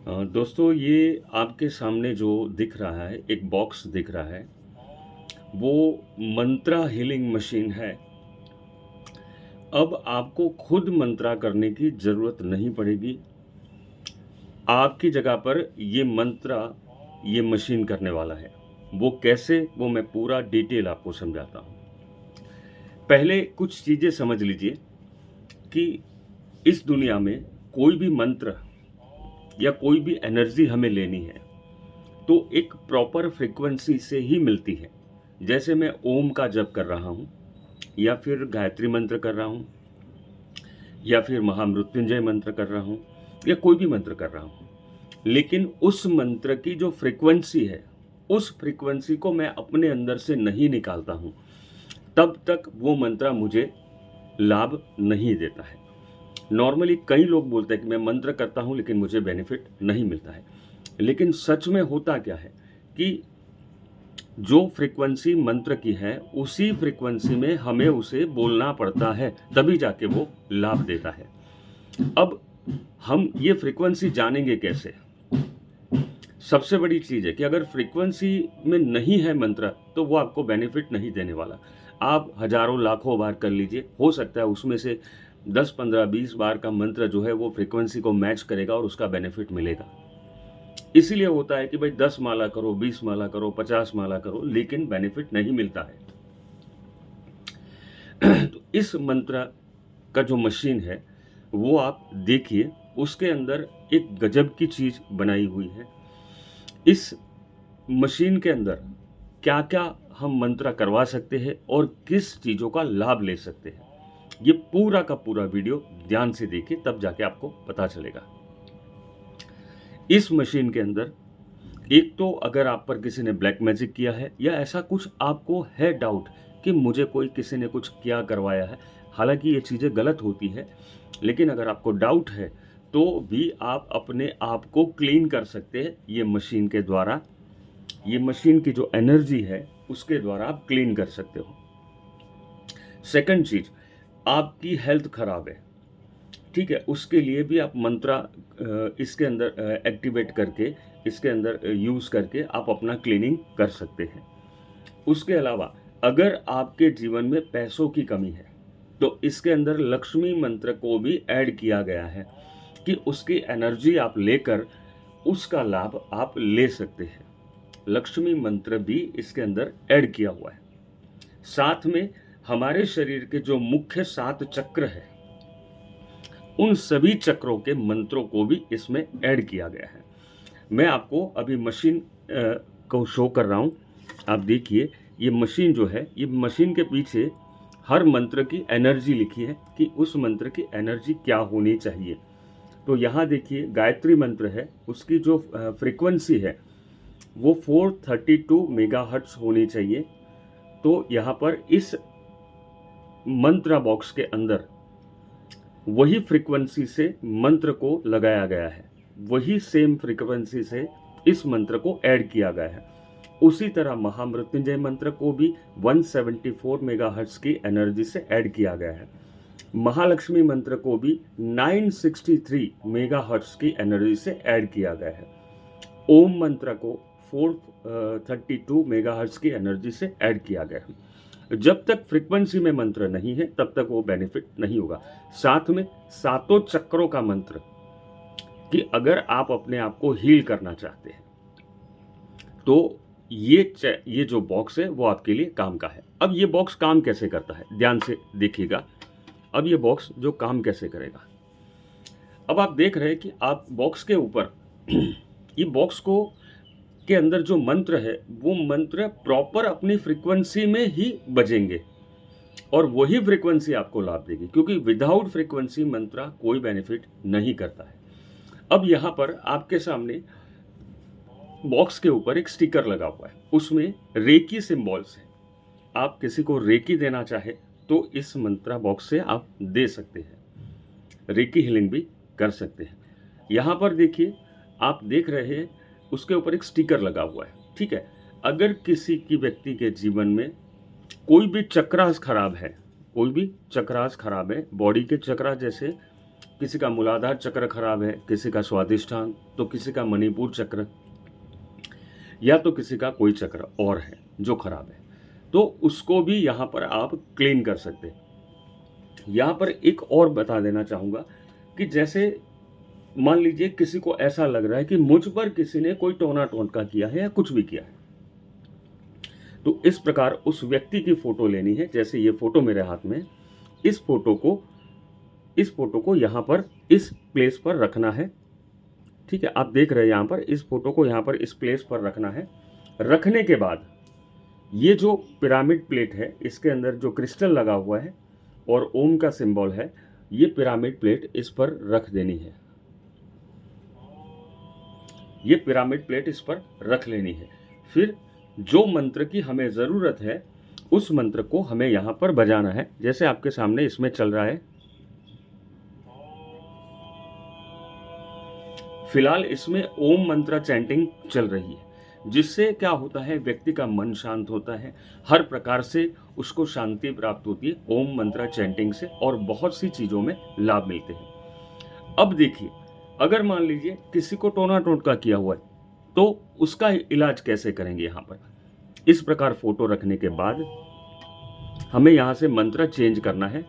दोस्तों, ये आपके सामने जो दिख रहा है, एक बॉक्स दिख रहा है, वो मंत्रा हीलिंग मशीन है। अब आपको खुद मंत्रा करने की ज़रूरत नहीं पड़ेगी। आपकी जगह पर ये मशीन करने वाला है। वो कैसे, वो मैं पूरा डिटेल आपको समझाता हूँ। पहले कुछ चीज़ें समझ लीजिए कि इस दुनिया में कोई भी मंत्र या कोई भी एनर्जी हमें लेनी है, तो एक प्रॉपर फ्रीक्वेंसी से ही मिलती है। जैसे मैं ओम का जप कर रहा हूँ, या फिर गायत्री मंत्र कर रहा हूँ, या फिर महामृत्युंजय मंत्र कर रहा हूँ, या कोई भी मंत्र कर रहा हूँ, लेकिन उस मंत्र की जो फ्रीक्वेंसी है, उस फ्रीक्वेंसी को मैं अपने अंदर से नहीं निकालता हूँ, तब तक वो मंत्र मुझे लाभ नहीं देता है। नॉर्मली कई लोग बोलते हैं कि मैं मंत्र करता हूँ लेकिन मुझे बेनिफिट नहीं मिलता है। लेकिन सच में होता क्या है कि जो फ्रीक्वेंसी मंत्र की है, उसी फ्रीक्वेंसी में हमें उसे बोलना पड़ता है, तभी जाके वो लाभ देता है। अब हम ये फ्रीक्वेंसी जानेंगे कैसे? सबसे बड़ी चीज़ है कि अगर फ्रीक्वेंसी में नहीं है मंत्र, तो वो आपको बेनिफिट नहीं देने वाला। आप हज़ारों लाखों बार कर लीजिए, हो सकता है उसमें से 10, 15, 20 बार का मंत्र जो है वो फ्रीक्वेंसी को मैच करेगा और उसका बेनिफिट मिलेगा। इसीलिए होता है कि भाई 10 माला करो, 20 माला करो, 50 माला करो, लेकिन बेनिफिट नहीं मिलता है। तो इस मंत्र का जो मशीन है, वो आप देखिए, उसके अंदर एक गजब की चीज़ बनाई हुई है। इस मशीन के अंदर क्या-क्या हम मंत्र करवा सकते हैं और किस चीज़ों का लाभ ले सकते हैं, ये पूरा का पूरा वीडियो ध्यान से देखिए, तब जाके आपको पता चलेगा। इस मशीन के अंदर एक तो अगर आप पर किसी ने ब्लैक मैजिक किया है या ऐसा कुछ आपको है डाउट कि मुझे कोई किसी ने कुछ क्या करवाया है, हालांकि ये चीज़ें गलत होती है, लेकिन अगर आपको डाउट है तो भी आप अपने आप को क्लीन कर सकते हैं ये मशीन के द्वारा। ये मशीन की जो एनर्जी है उसके द्वारा आप क्लीन कर सकते हो। सेकंड चीज़, आपकी हेल्थ खराब है, ठीक है, उसके लिए भी आप मंत्रा इसके अंदर एक्टिवेट करके, इसके अंदर यूज़ करके आप अपना क्लीनिंग कर सकते हैं। उसके अलावा अगर आपके जीवन में पैसों की कमी है, तो इसके अंदर लक्ष्मी मंत्र को भी ऐड किया गया है कि उसकी एनर्जी आप लेकर उसका लाभ आप ले सकते हैं। लक्ष्मी मंत्र भी इसके अंदर ऐड किया हुआ है। साथ में हमारे शरीर के जो मुख्य 7 चक्र है, उन सभी चक्रों के मंत्रों को भी इसमें ऐड किया गया है। मैं आपको अभी मशीन को शो कर रहा हूँ। आप देखिए, ये मशीन जो है, ये मशीन के पीछे हर मंत्र की एनर्जी लिखी है कि उस मंत्र की एनर्जी क्या होनी चाहिए। तो यहाँ देखिए, गायत्री मंत्र है, उसकी जो फ्रीक्वेंसी है वो 432 मेगाहर्ट्ज होनी चाहिए। तो यहाँ पर इस मंत्र बॉक्स के अंदर वही फ्रीक्वेंसी से मंत्र को लगाया गया है, वही सेम फ्रीक्वेंसी से इस मंत्र को ऐड किया गया है। उसी तरह महामृत्युंजय मंत्र को भी 174 मेगाहर्ट्ज की एनर्जी से ऐड किया गया है। महालक्ष्मी मंत्र को भी 963 मेगाहर्ट्ज की एनर्जी से ऐड किया गया है। ओम मंत्र को 432 मेगाहर्ट्ज की एनर्जी से ऐड किया गया है। जब तक फ्रीक्वेंसी में मंत्र नहीं है, तब तक वो बेनिफिट नहीं होगा। साथ में सातों चक्रों का मंत्र, कि अगर आप अपने आप को हील करना चाहते हैं, तो ये जो बॉक्स है वो आपके लिए काम का है। अब ये बॉक्स काम कैसे करता है, ध्यान से देखिएगा। अब ये बॉक्स जो काम कैसे करेगा, अब आप देख रहे हैं कि आप बॉक्स के ऊपर ये बॉक्स को के अंदर जो मंत्र है, वो मंत्र प्रॉपर अपनी फ्रीक्वेंसी में ही बजेंगे और वही फ्रीक्वेंसी आपको लाभ देगी, क्योंकि विदाउट फ्रीक्वेंसी मंत्र कोई बेनिफिट नहीं करता है। अब यहाँ पर आपके सामने बॉक्स के ऊपर एक स्टिकर लगा हुआ है, उसमें रेकी सिंबल्स है। आप किसी को रेकी देना चाहे तो इस मंत्र बॉक्स से आप दे सकते हैं, रेकी हीलिंग भी कर सकते हैं। यहाँ पर देखिए, आप देख रहे हैं उसके ऊपर एक स्टिकर लगा हुआ है, ठीक है। अगर किसी की व्यक्ति के जीवन में कोई भी चक्रास खराब है, कोई भी चक्रास खराब है, बॉडी के चक्रा जैसे किसी का मूलाधार चक्र खराब है, किसी का स्वादिष्ठान, तो किसी का मणिपुर चक्र, या तो किसी का कोई चक्र और है जो खराब है, तो उसको भी यहाँ पर आप क्लीन कर सकते हैं। यहाँ पर एक और बता देना चाहूँगा कि जैसे मान लीजिए किसी को ऐसा लग रहा है कि मुझ पर किसी ने कोई टोना टोटका किया है या कुछ भी किया है, तो इस प्रकार उस व्यक्ति की फोटो लेनी है। जैसे ये फोटो मेरे हाथ में, इस फोटो को यहाँ पर इस प्लेस पर रखना है। ठीक है, आप देख रहे हैं यहाँ पर इस फोटो को यहाँ पर इस प्लेस पर रखना है। रखने के बाद ये जो पिरामिड प्लेट है, इसके अंदर जो क्रिस्टल लगा हुआ है और ओम का सिंबल है, ये पिरामिड प्लेट इस पर रख देनी है। ये पिरामिड प्लेट इस पर रख लेनी है। फिर जो मंत्र की हमें ज़रूरत है उस मंत्र को हमें यहाँ पर बजाना है। जैसे आपके सामने इसमें चल रहा है, फिलहाल इसमें ओम मंत्र चैंटिंग चल रही है, जिससे क्या होता है, व्यक्ति का मन शांत होता है, हर प्रकार से उसको शांति प्राप्त होती है ओम मंत्र चैंटिंग से, और बहुत सी चीज़ों में लाभ मिलते हैं। अब देखिए, अगर मान लीजिए किसी को टोना टोटका किया हुआ है, तो उसका इलाज कैसे करेंगे। यहाँ पर इस प्रकार फोटो रखने के बाद हमें यहाँ से मंत्र चेंज करना है।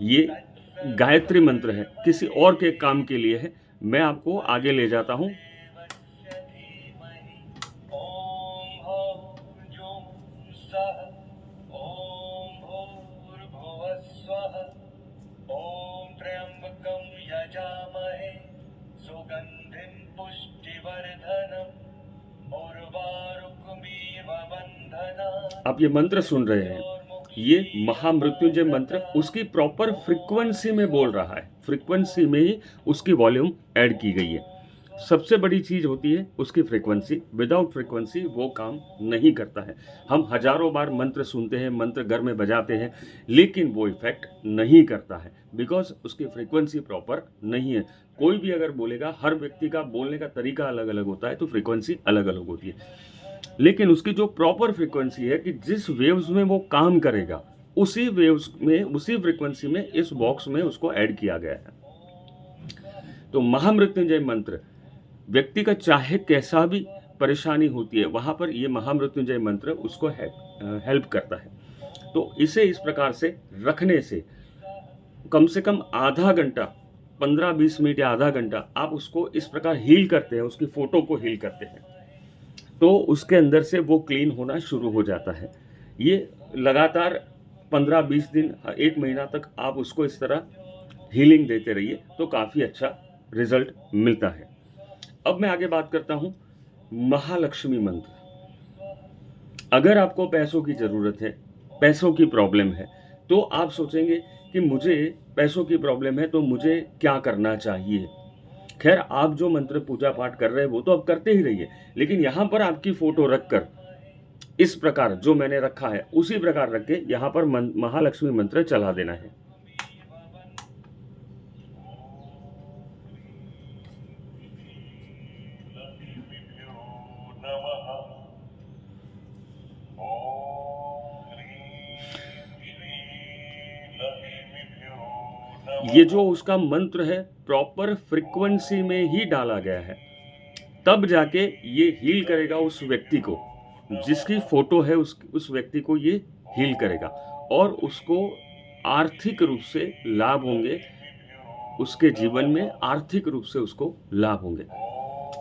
ये गायत्री मंत्र है, किसी और के काम के लिए है, मैं आपको आगे ले जाता हूँ। आप ये मंत्र सुन रहे हैं, ये महामृत्युंजय मंत्र उसकी प्रॉपर फ्रीक्वेंसी में बोल रहा है, फ्रीक्वेंसी में ही उसकी वॉल्यूम ऐड की गई है। सबसे बड़ी चीज़ होती है उसकी फ्रीक्वेंसी, विदाउट फ्रीक्वेंसी वो काम नहीं करता है। हम हजारों बार मंत्र सुनते हैं, मंत्र घर में बजाते हैं, लेकिन वो इफेक्ट नहीं करता है, बिकॉज उसकी फ्रीक्वेंसी प्रॉपर नहीं है। कोई भी अगर बोलेगा, हर व्यक्ति का बोलने का तरीका अलग अलग होता है, तो फ्रीक्वेंसी अलग अलग होती है, लेकिन उसकी जो प्रॉपर फ्रीक्वेंसी है कि जिस वेव्स में वो काम करेगा, उसी वेव्स में, उसी फ्रीक्वेंसी में इस बॉक्स में उसको ऐड किया गया है। तो महामृत्युंजय मंत्र व्यक्ति का चाहे कैसा भी परेशानी होती है, वहाँ पर ये महामृत्युंजय मंत्र उसको हेल्प करता है। तो इसे इस प्रकार से रखने से कम से कम आधा घंटा, 15-20 मिनट या आधा घंटा आप उसको इस प्रकार हील करते हैं, उसकी फ़ोटो को हील करते हैं, तो उसके अंदर से वो क्लीन होना शुरू हो जाता है। ये लगातार 15-20 दिन, 1 महीना तक आप उसको इस तरह हीलिंग देते रहिए, तो काफ़ी अच्छा रिजल्ट मिलता है। अब मैं आगे बात करता हूँ महालक्ष्मी मंत्र। अगर आपको पैसों की ज़रूरत है, पैसों की प्रॉब्लम है, तो आप सोचेंगे कि मुझे पैसों की प्रॉब्लम है तो मुझे क्या करना चाहिए। खैर, आप जो मंत्र पूजा पाठ कर रहे हैं वो तो आप करते ही रहिए, लेकिन यहाँ पर आपकी फ़ोटो रखकर इस प्रकार जो मैंने रखा है उसी प्रकार रख के यहाँ पर महालक्ष्मी मंत्र चला देना है। ये जो उसका मंत्र है प्रॉपर फ्रीक्वेंसी में ही डाला गया है, तब जाके ये हील करेगा उस व्यक्ति को, जिसकी फोटो है उस व्यक्ति को ये हील करेगा, और उसको आर्थिक रूप से लाभ होंगे, उसके जीवन में आर्थिक रूप से उसको लाभ होंगे।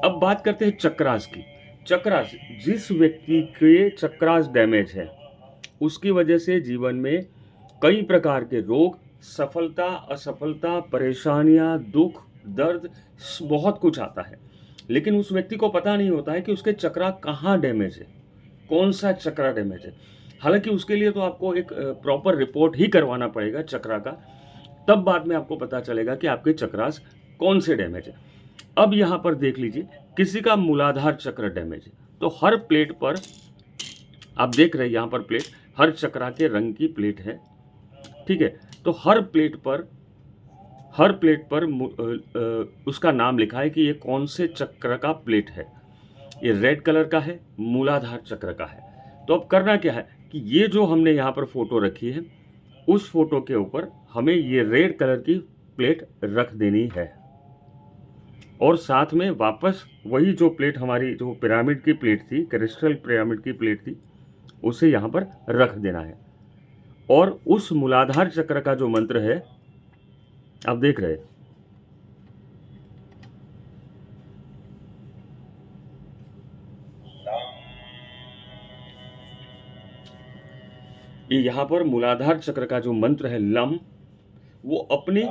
अब बात करते हैं चक्रास की। चक्रास, जिस व्यक्ति के चक्रास डैमेज है, उसकी वजह से जीवन में कई प्रकार के रोग, सफलता, असफलता, परेशानियां, दुख, दर्द, बहुत कुछ आता है, लेकिन उस व्यक्ति को पता नहीं होता है कि उसके चक्रा कहाँ डैमेज है, कौन सा चक्रा डैमेज है। हालांकि उसके लिए तो आपको एक प्रॉपर रिपोर्ट ही करवाना पड़ेगा चक्रा का, तब बाद में आपको पता चलेगा कि आपके चक्रास कौन से डैमेज है। अब यहाँ पर देख लीजिए, किसी का मूलाधार चक्र डैमेज है, तो हर प्लेट पर आप देख रहे हैं, यहाँ पर प्लेट, हर चक्रा के रंग की प्लेट है, ठीक है। तो हर प्लेट पर उसका नाम लिखा है कि ये कौन से चक्र का प्लेट है। ये रेड कलर का है, मूलाधार चक्र का है। तो अब करना क्या है कि ये जो हमने यहाँ पर फ़ोटो रखी है, उस फ़ोटो के ऊपर हमें ये रेड कलर की प्लेट रख देनी है और साथ में वापस वही जो प्लेट हमारी जो पिरामिड की प्लेट थी, क्रिस्टल पिरामिड की प्लेट थी, उसे यहाँ पर रख देना है। और उस मूलाधार चक्र का जो मंत्र है, आप देख रहे हैं, ये यहाँ पर मूलाधार चक्र का जो मंत्र है लम, वो अपनी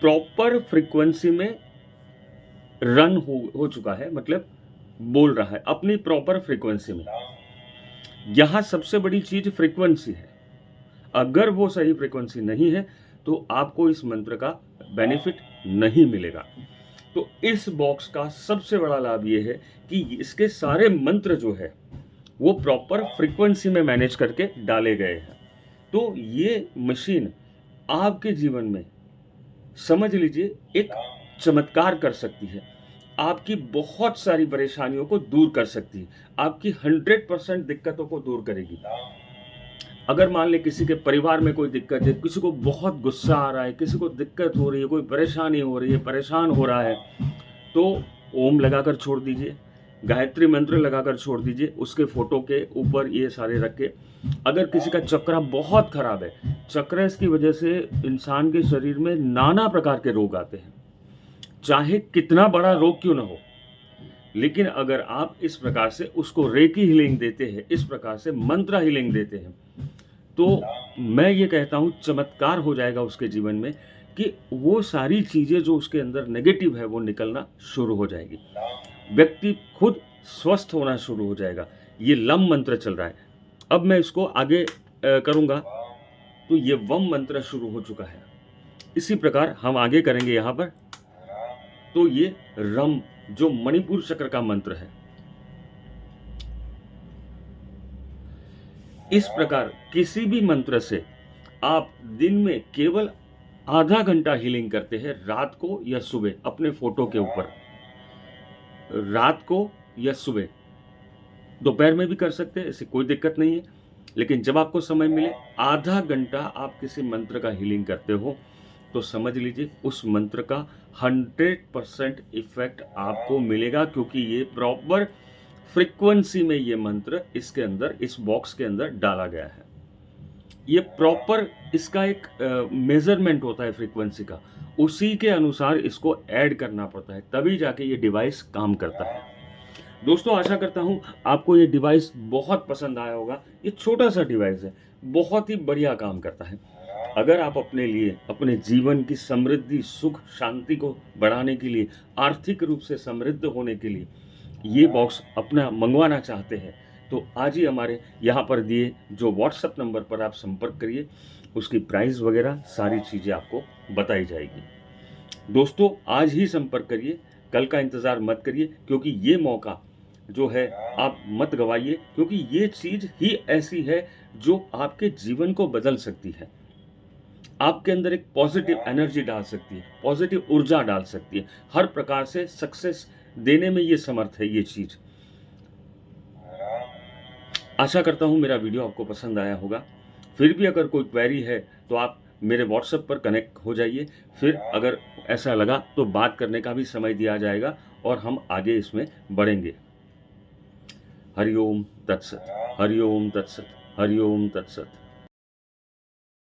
प्रॉपर फ्रीक्वेंसी में रन हो चुका है, मतलब बोल रहा है अपनी प्रॉपर फ्रीक्वेंसी में। यहाँ सबसे बड़ी चीज फ्रीक्वेंसी है। अगर वो सही फ्रीक्वेंसी नहीं है तो आपको इस मंत्र का बेनिफिट नहीं मिलेगा। तो इस बॉक्स का सबसे बड़ा लाभ ये है कि इसके सारे मंत्र जो है वो प्रॉपर फ्रीक्वेंसी में मैनेज करके डाले गए हैं। तो ये मशीन आपके जीवन में समझ लीजिए एक चमत्कार कर सकती है, आपकी बहुत सारी परेशानियों को दूर कर सकती है, आपकी 100% दिक्कतों को दूर करेगी। अगर मान ले किसी के परिवार में कोई दिक्कत है, किसी को बहुत गुस्सा आ रहा है, किसी को दिक्कत हो रही है, कोई परेशानी हो रही है, परेशान हो रहा है, तो ओम लगाकर छोड़ दीजिए, गायत्री मंत्र लगाकर छोड़ दीजिए, उसके फोटो के ऊपर ये सारे रख के। अगर किसी का चक्रा बहुत खराब है, चक्रस की वजह से इंसान के शरीर में नाना प्रकार के रोग आते हैं, चाहे कितना बड़ा रोग क्यों ना हो, लेकिन अगर आप इस प्रकार से उसको रेकी हीलिंग देते हैं, इस प्रकार से मंत्र हीलिंग देते हैं, तो मैं ये कहता हूँ चमत्कार हो जाएगा उसके जीवन में कि वो सारी चीज़ें जो उसके अंदर नेगेटिव है वो निकलना शुरू हो जाएगी, व्यक्ति खुद स्वस्थ होना शुरू हो जाएगा। ये लम मंत्र चल रहा है। अब मैं इसको आगे करूँगा, तो ये वम मंत्र शुरू हो चुका है। इसी प्रकार हम आगे करेंगे यहाँ पर। तो ये रम जो मणिपुर चक्र का मंत्र है, इस प्रकार किसी भी मंत्र से आप दिन में केवल आधा घंटा हीलिंग करते हैं, रात को या सुबह, अपने फोटो के ऊपर, रात को या सुबह, दोपहर में भी कर सकते हैं, ऐसी कोई दिक्कत नहीं है। लेकिन जब आपको समय मिले, आधा घंटा आप किसी मंत्र का हीलिंग करते हो, तो समझ लीजिए उस मंत्र का 100% इफेक्ट आपको मिलेगा, क्योंकि ये प्रॉपर फ्रीक्वेंसी में ये मंत्र इसके अंदर, इस बॉक्स के अंदर डाला गया है। ये प्रॉपर इसका एक मेजरमेंट होता है फ्रीक्वेंसी का, उसी के अनुसार इसको ऐड करना पड़ता है, तभी जाके ये डिवाइस काम करता है। दोस्तों, आशा करता हूँ आपको ये डिवाइस बहुत पसंद आया होगा। ये छोटा सा डिवाइस है, बहुत ही बढ़िया काम करता है। अगर आप अपने लिए, अपने जीवन की समृद्धि, सुख, शांति को बढ़ाने के लिए, आर्थिक रूप से समृद्ध होने के लिए ये बॉक्स अपना मंगवाना चाहते हैं, तो आज ही हमारे यहाँ पर दिए जो व्हाट्सएप नंबर पर आप संपर्क करिए, उसकी प्राइस वगैरह सारी चीज़ें आपको बताई जाएगी। दोस्तों, आज ही संपर्क करिए, कल का इंतज़ार मत करिए, क्योंकि ये मौका जो है आप मत गवाइए, क्योंकि ये चीज़ ही ऐसी है जो आपके जीवन को बदल सकती है, आपके अंदर एक पॉजिटिव एनर्जी डाल सकती है, पॉजिटिव ऊर्जा डाल सकती है, हर प्रकार से सक्सेस देने में ये समर्थ है ये चीज़। आशा करता हूँ मेरा वीडियो आपको पसंद आया होगा। फिर भी अगर कोई क्वेरी है तो आप मेरे व्हाट्सएप पर कनेक्ट हो जाइए, फिर अगर ऐसा लगा तो बात करने का भी समय दिया जाएगा और हम आगे इसमें बढ़ेंगे। हरिओम तत्सत, हरिओम तत्सत, हरिओम तत्सत।